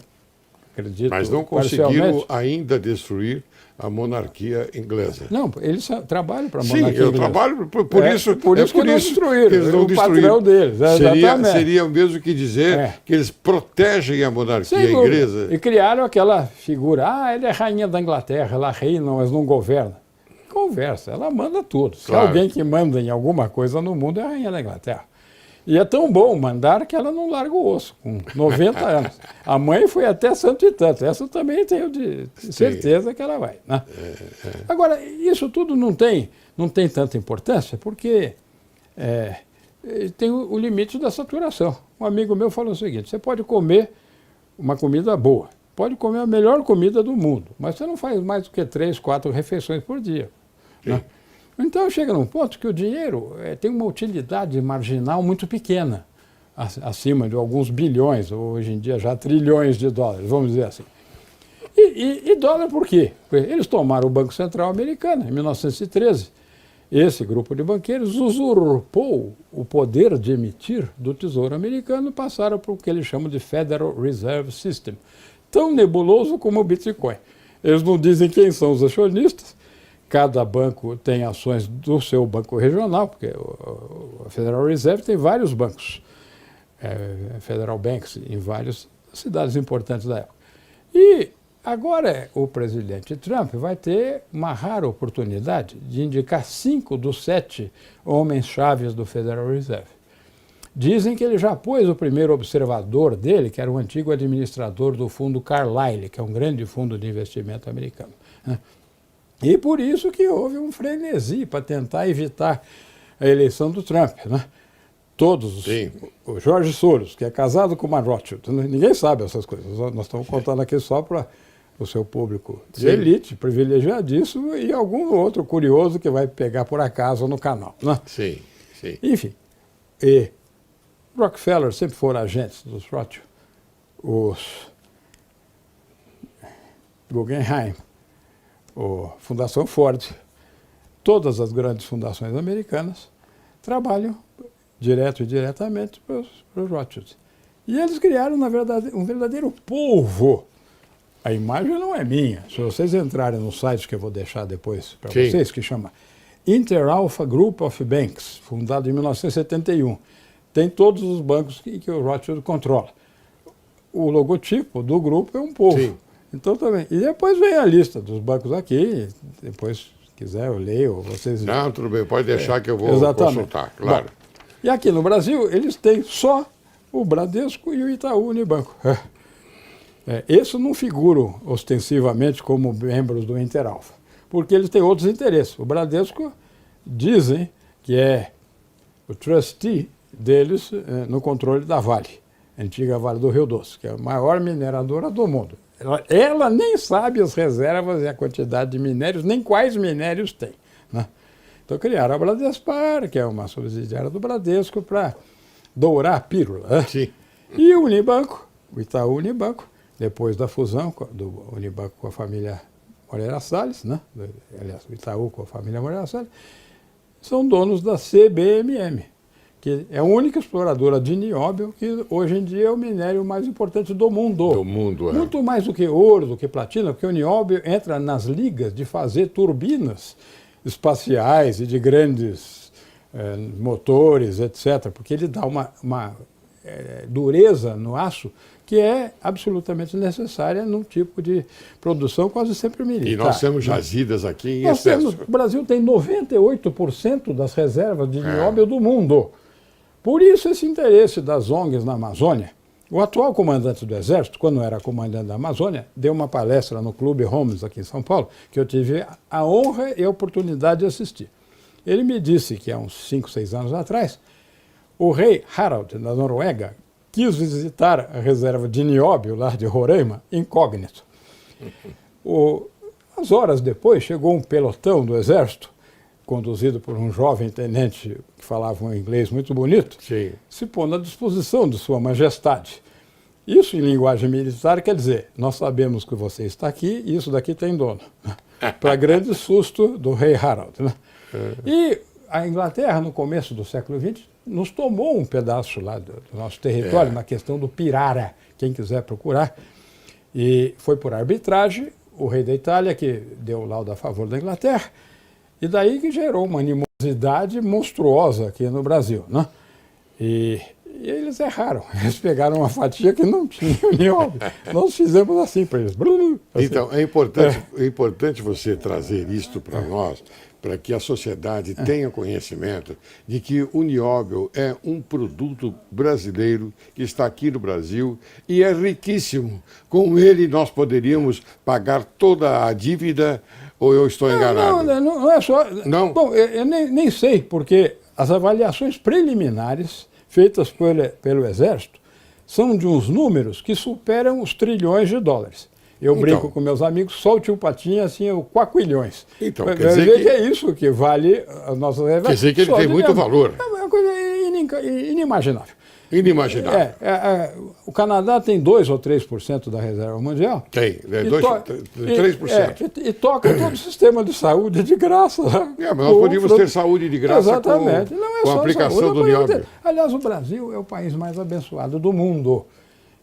acredito... Mas não conseguiram ainda destruir a monarquia inglesa. Não, eles trabalham para a monarquia inglesa. Sim, eu trabalho por isso. Por isso que não destruíram. Eles não destruíram. Patrão deles. Seria o mesmo que dizer que eles protegem a monarquia inglesa. E criaram aquela figura, ele é rainha da Inglaterra, ela reina, mas não governa. Conversa, ela manda tudo. Se alguém que manda em alguma coisa no mundo é a rainha da Inglaterra. E é tão bom mandar que ela não larga o osso, com 90 anos. A mãe foi até cento e tanto. Essa eu também tenho de certeza que ela vai, né? Agora, isso tudo não tem tanta importância, porque tem o limite da saturação. Um amigo meu falou o seguinte: você pode comer uma comida boa, pode comer a melhor comida do mundo, mas você não faz mais do que 3, 4 refeições por dia, né? Então chega num ponto que o dinheiro tem uma utilidade marginal muito pequena, acima de alguns bilhões, hoje em dia já trilhões de dólares, vamos dizer assim. E dólar por quê? Eles tomaram o Banco Central americano em 1913. Esse grupo de banqueiros usurpou o poder de emitir do Tesouro americano e passaram para o que eles chamam de Federal Reserve System, tão nebuloso como o Bitcoin. Eles não dizem quem são os acionistas. Cada banco tem ações do seu banco regional, porque a Federal Reserve tem vários bancos, Federal Banks, em várias cidades importantes da época. E agora o presidente Trump vai ter uma rara oportunidade de indicar 5 dos 7 homens-chave do Federal Reserve. Dizem que ele já pôs o primeiro observador dele, que era o antigo administrador do fundo Carlyle, que é um grande fundo de investimento americano, né? E por isso que houve um frenesi para tentar evitar a eleição do Trump, né? Todos, o George Soros, que é casado com uma Rothschild, ninguém sabe essas coisas, nós estamos contando aqui só para o seu público de elite, privilegiadíssimo, e algum outro curioso que vai pegar por acaso no canal, né? Sim. Enfim, e Rockefeller sempre foram agentes dos Rothschild, os Guggenheim, a Fundação Ford, todas as grandes fundações americanas trabalham direto e diretamente para os Rothschild. E eles criaram, na verdade, um verdadeiro polvo. A imagem não é minha. Se vocês entrarem no site que eu vou deixar depois para vocês, que chama Inter-Alpha Group of Banks, fundado em 1971. Tem todos os bancos que o Rothschild controla. O logotipo do grupo é um polvo. Sim. Então também. E depois vem a lista dos bancos aqui. Depois, se quiser, eu leio. Vocês... Não, tudo bem. Pode deixar que eu vou consultar. Claro. Bom, e aqui no Brasil, eles têm só o Bradesco e o Itaú Unibanco. Esses não figuram ostensivamente como membros do Inter-Alpha, porque eles têm outros interesses. O Bradesco dizem que é o trustee deles no controle da Vale, a antiga Vale do Rio Doce, que é a maior mineradora do mundo. Ela nem sabe as reservas e a quantidade de minérios, nem quais minérios tem, né? Então criaram a Bradespar, que é uma subsidiária do Bradesco, para dourar a pílula. Sim. E o Unibanco, o Itaú Unibanco, depois da fusão do Unibanco com a família Moreira Salles, né? Aliás, o Itaú com a família Moreira Salles, são donos da CBMM, que é a única exploradora de nióbio, que hoje em dia é o minério mais importante do mundo. Do mundo, Muito mais do que ouro, do que platina, porque o nióbio entra nas ligas de fazer turbinas espaciais e de grandes motores, etc., porque ele dá uma dureza no aço que é absolutamente necessária num tipo de produção quase sempre militar. E nós temos jazidas aqui em excesso. O Brasil tem 98% das reservas de nióbio do mundo. Por isso esse interesse das ONGs na Amazônia. O atual comandante do Exército, quando era comandante da Amazônia, deu uma palestra no Clube Holmes aqui em São Paulo, que eu tive a honra e a oportunidade de assistir. Ele me disse que há uns 5, 6 anos atrás, o rei Harald, da Noruega, quis visitar a reserva de nióbio lá de Roraima, incógnito. Umas horas depois, chegou um pelotão do Exército, conduzido por um jovem tenente que falava um inglês muito bonito, sim, se pondo à disposição de Sua Majestade. Isso, em linguagem militar, quer dizer, nós sabemos que você está aqui e isso daqui tem dono. Para grande susto do rei Harald, né? E a Inglaterra, no começo do século XX, nos tomou um pedaço lá do nosso território, na questão do Pirara, quem quiser procurar. E foi por arbitragem o rei da Itália que deu o laudo a favor da Inglaterra, e daí que gerou uma animosidade monstruosa aqui no Brasil, né? E eles erraram, eles pegaram uma fatia que não tinha nióbio. Nós fizemos assim para eles. Assim. Então, é importante você trazer isto para nós, para que a sociedade tenha conhecimento de que o nióbio é um produto brasileiro que está aqui no Brasil e é riquíssimo. Com ele nós poderíamos pagar toda a dívida, ou eu estou enganado? Não é só... Não? Bom, eu nem sei, porque as avaliações preliminares feitas pelo Exército são de uns números que superam os trilhões de dólares. Eu brinco com meus amigos, só o tio Patinha, assim, o quaquilhões. Então, quer dizer que é isso que vale a nossa reserva. Quer dizer que ele tem muito valor. É uma coisa inimaginável. Inimaginável. O Canadá tem 2 ou 3% da reserva mundial. Tem, 3%. E toca todo o sistema de saúde de graça. Mas nós podíamos ter saúde de graça exatamente. com a aplicação do nióbio. Aliás, o Brasil é o país mais abençoado do mundo.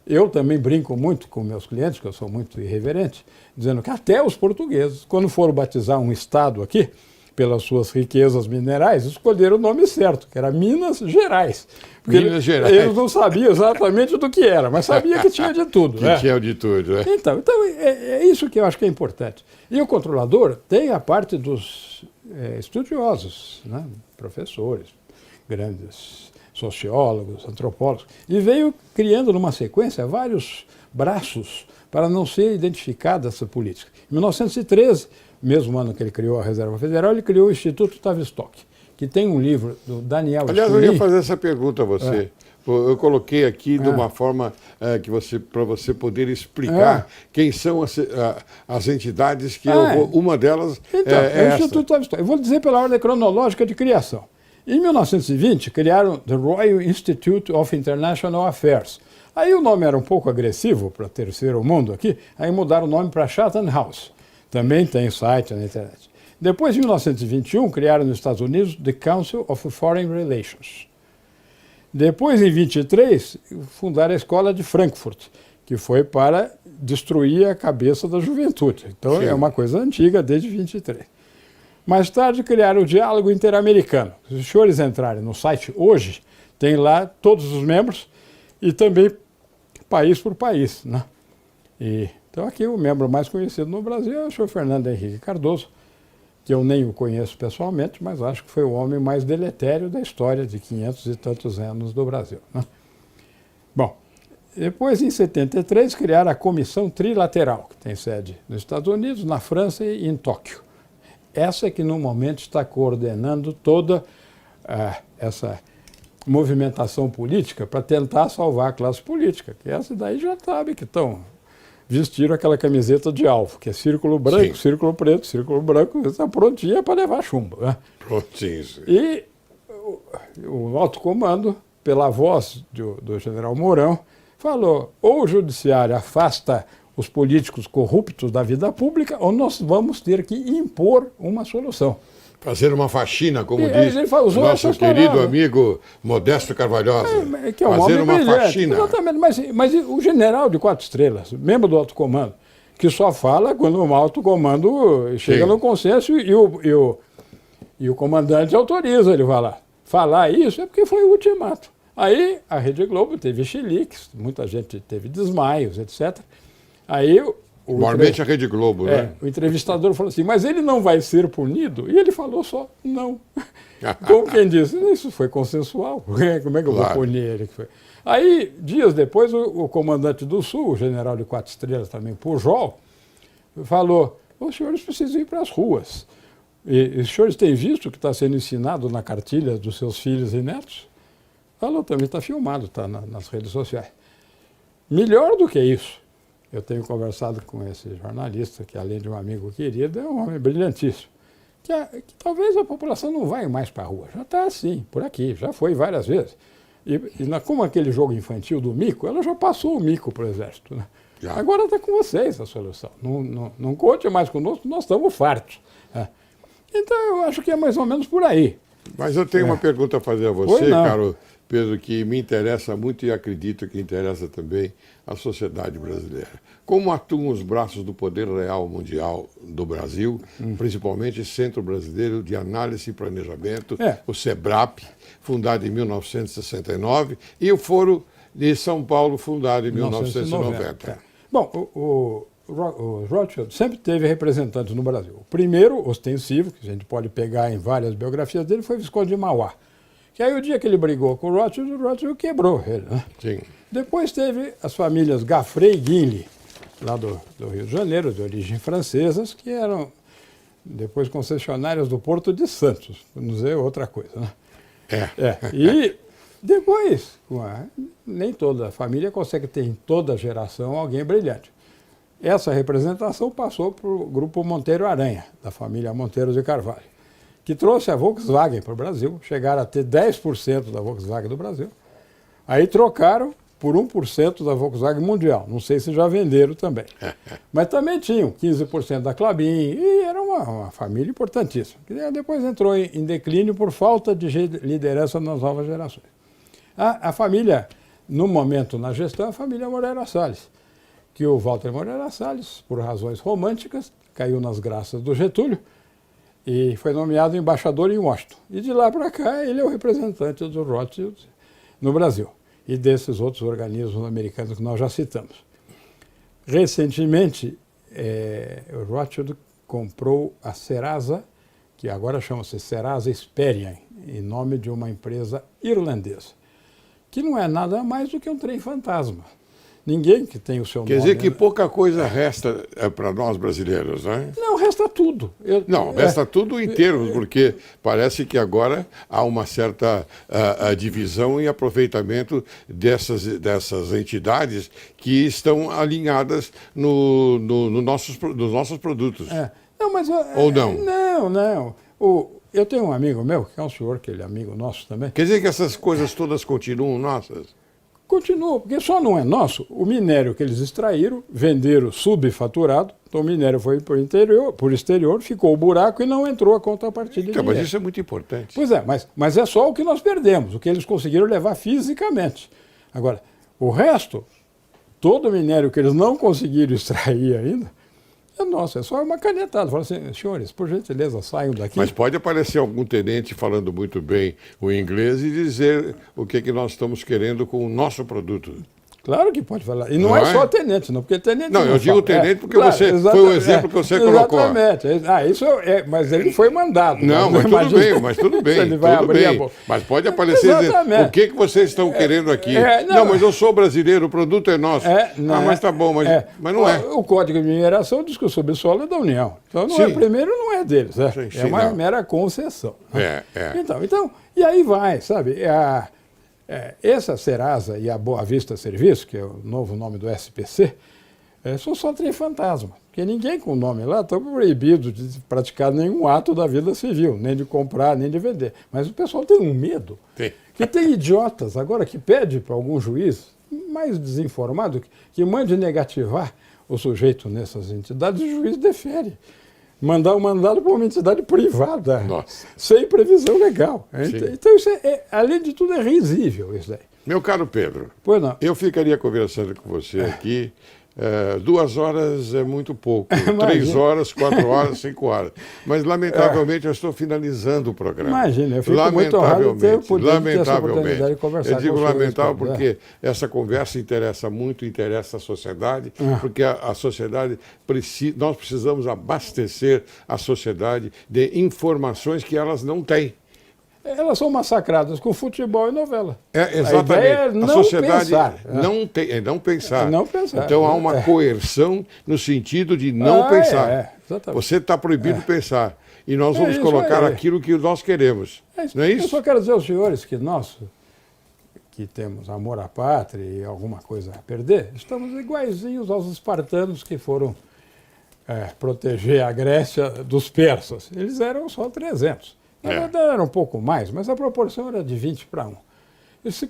Eu também brinco muito com meus clientes, que eu sou muito irreverente, dizendo que até os portugueses, quando foram batizar um estado aqui, pelas suas riquezas minerais, escolheram o nome certo, que era Minas Gerais. Porque eles não sabiam exatamente do que era, mas sabiam que tinha de tudo. Que tinha de tudo, né? Então é isso que eu acho que é importante. E o controlador tem a parte dos estudiosos, né? Professores, grandes sociólogos, antropólogos, e veio criando numa sequência vários braços para não ser identificada essa política. Em 1913, mesmo ano que ele criou a Reserva Federal, ele criou o Instituto Tavistock, que tem um livro do Daniel Aliás, Stulin. eu ia fazer essa pergunta a você. Eu coloquei aqui de uma forma para você poder explicar quem são as entidades que uma delas então, é o Instituto Tavistock. Eu vou dizer pela ordem cronológica de criação. Em 1920, criaram The Royal Institute of International Affairs. Aí o nome era um pouco agressivo para terceiro mundo aqui, aí mudaram o nome para Chatham House. Também tem site na internet. Depois, em 1921, criaram nos Estados Unidos The Council of Foreign Relations. Depois, em 23, fundaram a Escola de Frankfurt, que foi para destruir a cabeça da juventude. Então, Sim. é uma coisa antiga, desde 23. Mais tarde, criaram o Diálogo Interamericano. Se os senhores entrarem no site hoje, tem lá todos os membros e também país por país, né? Então, aqui o membro mais conhecido no Brasil é o senhor Fernando Henrique Cardoso, que eu nem o conheço pessoalmente, mas acho que foi o homem mais deletério da história de 500 e tantos anos do Brasil, né? Bom, depois, em 73, criaram a Comissão Trilateral, que tem sede nos Estados Unidos, na França e em Tóquio. Essa é que, no momento, está coordenando toda essa movimentação política para tentar salvar a classe política, que essa daí já sabe que vestiram aquela camiseta de alvo, que é círculo branco, Sim. círculo preto, círculo branco, está prontinha para levar chumbo, né? Prontinho. E o alto comando, pela voz do general Mourão, falou: ou o judiciário afasta os políticos corruptos da vida pública, ou nós vamos ter que impor uma solução. Fazer uma faxina, como E diz ele usou nosso essas querido palavras. amigo Modesto Carvalhosa. Que é um Fazer homem uma brilhante. faxina. Exatamente, mas o general de 4 estrelas, membro do alto comando, que só fala quando o alto comando chega Sim. no consenso e o comandante autoriza ele falar isso é porque foi o ultimato. Aí a Rede Globo teve chiliques, muita gente teve desmaios, etc. Aí Normalmente a Rede Globo, né? o entrevistador falou assim, mas ele não vai ser punido? E ele falou só, não. Como quem disse, isso foi consensual, como é que eu vou punir ele? Aí, dias depois, o comandante do Sul, o general de 4 estrelas também, Pujol, falou, os senhores precisam ir para as ruas. E os senhores têm visto o que está sendo ensinado na cartilha dos seus filhos e netos? Falou, também está filmado, está nas redes sociais. Melhor do que isso, eu tenho conversado com esse jornalista, que além de um amigo querido, é um homem brilhantíssimo, que talvez a população não vai mais para a rua. Já está assim, por aqui, já foi várias vezes. Como aquele jogo infantil do mico, ela já passou o mico para o Exército, né? Agora está com vocês a solução. Não conte mais conosco, nós estamos fartos. Né? Então, eu acho que é mais ou menos por aí. Mas eu tenho uma pergunta a fazer a você, caro Pedro, que me interessa muito e acredito que interessa também a sociedade brasileira. Como atuam os braços do Poder Real Mundial do Brasil, principalmente Centro Brasileiro de Análise e Planejamento, o SEBRAP, fundado em 1969, e o Foro de São Paulo, fundado em 1990. Bom, o Rothschild sempre teve representantes no Brasil. O primeiro, ostensivo, que a gente pode pegar em várias biografias dele, foi o Visconde de Mauá. Que aí o dia que ele brigou com o Rothschild quebrou ele, né? Sim. Depois teve as famílias Gaffrey e Guinle, lá do Rio de Janeiro, de origem francesas, que eram depois concessionárias do Porto de Santos, para não dizer outra coisa, né? E depois, nem toda a família consegue ter em toda geração alguém brilhante. Essa representação passou para o grupo Monteiro Aranha, da família Monteiro de Carvalho, que trouxe a Volkswagen para o Brasil, chegaram a ter 10% da Volkswagen do Brasil, aí trocaram por 1% da Volkswagen mundial, não sei se já venderam também, mas também tinham 15% da Klabin, e era uma família importantíssima, que depois entrou em declínio por falta de liderança nas novas gerações. A família, no momento na gestão, a família Moreira Salles, que o Walter Moreira Salles, por razões românticas, caiu nas graças do Getúlio e foi nomeado embaixador em Washington. E de lá para cá, ele é o representante do Rothschild no Brasil e desses outros organismos americanos que nós já citamos. Recentemente, o Rothschild comprou a Serasa, que agora chama-se Serasa Experian, em nome de uma empresa irlandesa, que não é nada mais do que um trem fantasma. Ninguém que tem o seu nome... Quer dizer que pouca coisa resta para nós brasileiros, né? Não, resta tudo. Resta tudo em termos, porque parece que agora há uma certa divisão e aproveitamento dessas entidades que estão alinhadas nos nossos produtos. Não, mas... Ou não? Não. Eu tenho um amigo meu, que é um senhor, que ele é amigo nosso também. Quer dizer que essas coisas todas continuam nossas? Continua, porque só não é nosso o minério que eles extraíram, venderam subfaturado, então o minério foi por exterior, ficou o buraco e não entrou a contrapartida de Então, mas dinheiro. isso é muito importante. Pois é, mas é só o que nós perdemos, o que eles conseguiram levar fisicamente. Agora, o resto, todo o minério que eles não conseguiram extrair ainda, é nosso, é só uma canetada. Fala assim, senhores, por gentileza, saiam daqui. Mas pode aparecer algum tenente falando muito bem o inglês e dizer o que nós estamos querendo com o nosso produto. Claro que pode falar. E não, Não é é? só tenente, não, porque tenente Não, eu digo fala. tenente porque você foi o exemplo que você colocou. Exatamente. Isso mas ele foi mandado. Não, mas tudo bem, se ele vai tudo abrir bem. a boca. Mas pode aparecer e dizer, Exatamente. o que vocês estão querendo aqui? não, Não, mas eu sou brasileiro, o produto é nosso. Mas tá bom, mas não é. O Código de Mineração diz que o subsolo é da União. Então, primeiro não é deles. Sim, é uma não. mera concessão. É. Então, e aí vai, sabe? Essa Serasa e a Boa Vista Serviço, que é o novo nome do SPC, são só trem fantasma. Porque ninguém com o nome lá está proibido de praticar nenhum ato da vida civil, nem de comprar, nem de vender. Mas o pessoal tem um medo. Sim. Que tem idiotas agora que pede para algum juiz mais desinformado que mande negativar o sujeito nessas entidades, o juiz defere. Mandar um mandado para uma entidade privada, Nossa. sem previsão legal. Sim. Então, isso além de tudo, é risível isso daí. Meu caro Pedro, Pois não. eu ficaria conversando com você aqui. 2 horas é muito pouco, 3 horas, 4 horas, 5 horas. Mas, lamentavelmente, eu estou finalizando o programa. Imagina, eu fico muito honrado de ter essa oportunidade de conversar eu digo com vocês, lamentável Pedro. porque essa conversa interessa muito, interessa a sociedade, porque a sociedade nós precisamos abastecer a sociedade de informações que elas não têm. Elas são massacradas com futebol e novela. Exatamente. A ideia é não a sociedade pensar. não pensar. Não pensar. Então há uma coerção no sentido de não pensar. Exatamente. Você está proibido de pensar. E nós vamos isso colocar aí. aquilo que nós queremos. Não é Eu isso? só quero dizer aos senhores que nós, que temos amor à pátria e alguma coisa a perder, estamos iguaizinhos aos espartanos que foram proteger a Grécia dos persas. Eles eram só 300. Na verdade era um pouco mais, mas a proporção era de 20 para 1. Eles se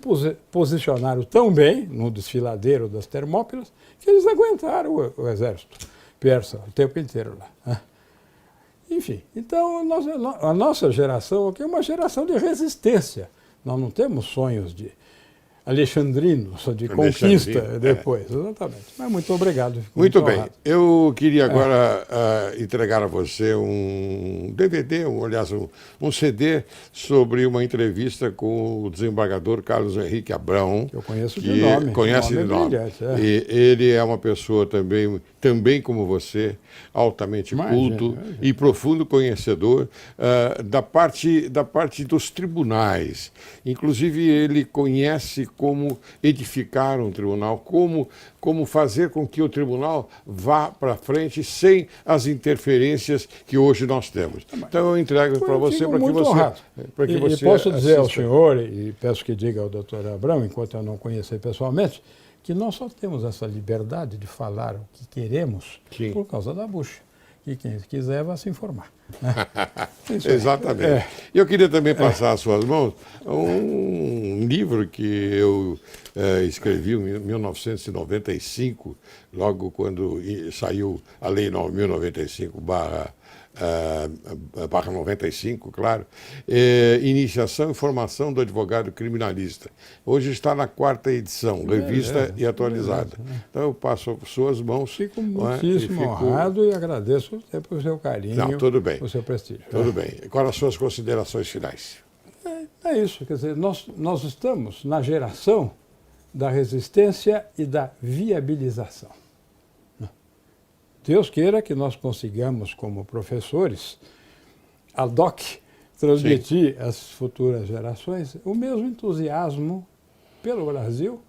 posicionaram tão bem no desfiladeiro das Termópilas que eles aguentaram o exército persa o tempo inteiro lá. Enfim, então a nossa geração aqui é uma geração de resistência. Nós não temos sonhos de alexandrinos, de conquista depois, exatamente. Mas muito obrigado. Muito bem. Honrado. Eu queria agora entregar a você um DVD, aliás, um CD sobre uma entrevista com o desembargador Carlos Henrique Abrão. Que eu conheço de nome. Conhece de nome. E ele é uma pessoa também como você, altamente culto e profundo conhecedor da parte dos tribunais. Inclusive, ele conhece como edificar um tribunal, como fazer com que o tribunal vá para frente sem as interferências que hoje nós temos. Então eu entrego para você para que você... E posso dizer ao senhor, e peço que diga ao doutor Abrão, enquanto eu não conhecer pessoalmente, que nós só temos essa liberdade de falar o que queremos por causa da bucha. E quem quiser vai se informar. Exatamente. Eu queria também passar às suas mãos um livro que eu escrevi em 1995, logo quando saiu a Lei 9.095/95, claro, Iniciação e Formação do Advogado Criminalista. Hoje está na 4ª edição, revista e atualizada. Então eu passo às suas mãos. Fico muitíssimo honrado e agradeço o seu carinho, tudo bem. o seu prestígio. Tudo bem. Quais as suas considerações finais? É isso, quer dizer, nós estamos na geração da resistência e da viabilização. Deus queira que nós consigamos, como professores, ad hoc, transmitir às futuras gerações o mesmo entusiasmo pelo Brasil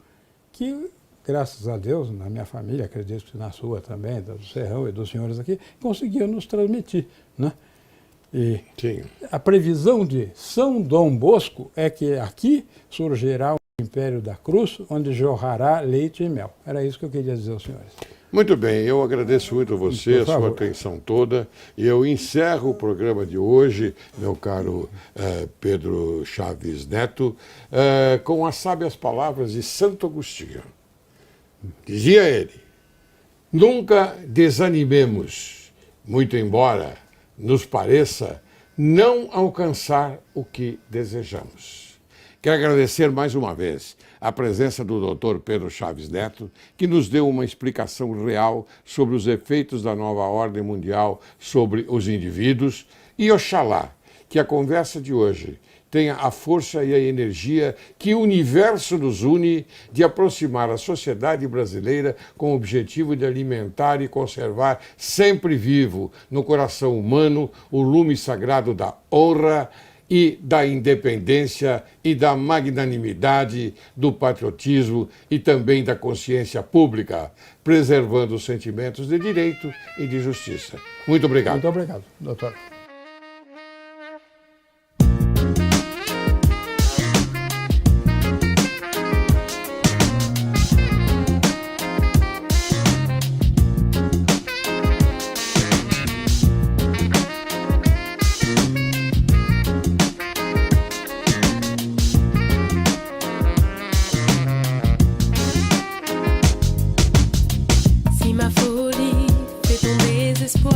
que, graças a Deus, na minha família, acredito que na sua também, do Serrão e dos senhores aqui, conseguiu nos transmitir, né? E a previsão de São Dom Bosco é que aqui surgirá um império da cruz, onde jorrará leite e mel. Era isso que eu queria dizer aos senhores. Muito bem, eu agradeço muito a você, a sua atenção toda, e eu encerro o programa de hoje, meu caro Pedro Chaves Neto, com as sábias palavras de Santo Agostinho. Dizia ele: nunca desanimemos, muito embora nos pareça não alcançar o que desejamos. Quero agradecer mais uma vez a presença do Dr. Pedro Chaves Neto, que nos deu uma explicação real sobre os efeitos da nova ordem mundial sobre os indivíduos, e oxalá que a conversa de hoje tenha a força e a energia que o universo nos une de aproximar a sociedade brasileira com o objetivo de alimentar e conservar sempre vivo no coração humano o lume sagrado da honra e da independência e da magnanimidade, do patriotismo e também da consciência pública, preservando os sentimentos de direito e de justiça. Muito obrigado. Muito obrigado, doutor. Si ma folie fait tomber les espoirs,